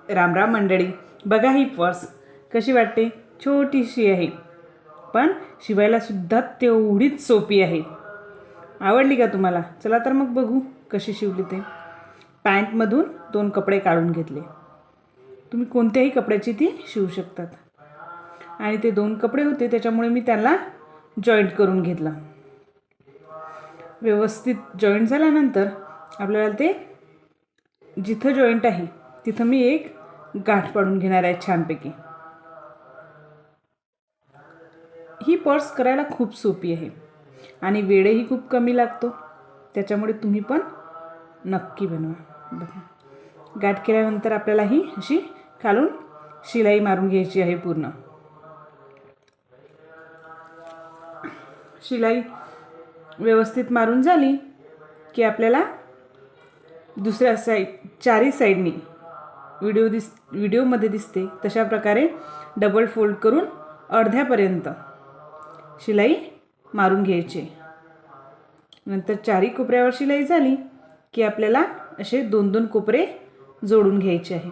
राम राम मंडळी. बघा ही पर्स कशी वाटते. छोटीशी आहे पण शिवायला सुद्धा तेवढीच सोपी आहे. आवडली का तुम्हाला? चला तर मग बघू कशी शिवली ते. पॅन्टमधून 2 कपडे काढून घेतले. तुम्ही कोणत्याही कपड्याची ती शिवू शकतात. आणि ते 2 कपडे होते त्याच्यामुळे मी त्याला जॉईंट करून घेतला. व्यवस्थित जॉईंट झाल्यानंतर आपल्याला ते जिथं जॉईंट आहे तिथं मी एक गाठ पाडून घेणार आहे छानपैकी. ही पर्स करायला खूप सोपी आहे आणि वेळही खूप कमी लागतो. त्याच्यामुळे तुम्ही पण नक्की बनवा. बघा, गाठ केल्यानंतर आपल्याला ही अशी खालून शिलाई मारून घ्यायची आहे. पूर्ण शिलाई व्यवस्थित मारून झाली की आपल्याला दुसऱ्या चारही साईडनी व्हिडिओमध्ये दिसते तशा प्रकारे डबल फोल्ड करून अर्ध्यापर्यंत शिलाई मारून घ्यायची. नंतर चारही कोपऱ्यावर शिलाई झाली की आपल्याला असे 2-2 कोपरे जोडून घ्यायचे आहे.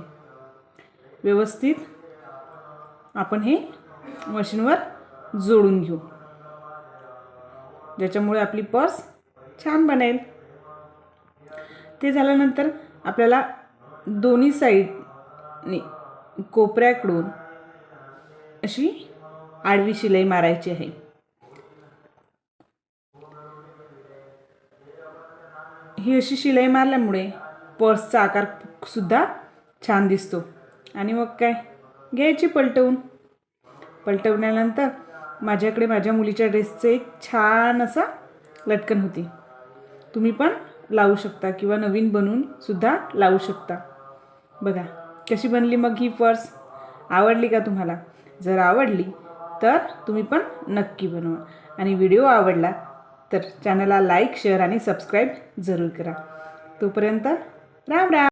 व्यवस्थित आपण हे मशीनवर जोडून घेऊ, ज्याच्यामुळे आपली पर्स छान बनेल. ते झाल्यानंतर आपल्याला दोन्ही साईडनी कोपऱ्याकडून अशी आडवी शिलाई मारायची आहे. ही अशी शिलाई मारल्यामुळे पर्सचा आकार सुद्धा छान दिसतो. आणि मग काय, घ्यायची पलटवल्यानंतर माझ्याकडे माझ्या मुलीच्या ड्रेसचं एक छान असा लटकन होती. तुम्ही पण लावू शकता किंवा नवीन बनवून सुद्धा लावू शकता. बघा कशी बनली मग ही पर्स. आवडली का तुम्हाला? जर आवडली तर तुम्ही पण नक्की बनवा. आणि व्हिडिओ आवडला तर चॅनलला लाईक, शेअर आणि सबस्क्राईब जरूर करा. तोपर्यंत राम राम.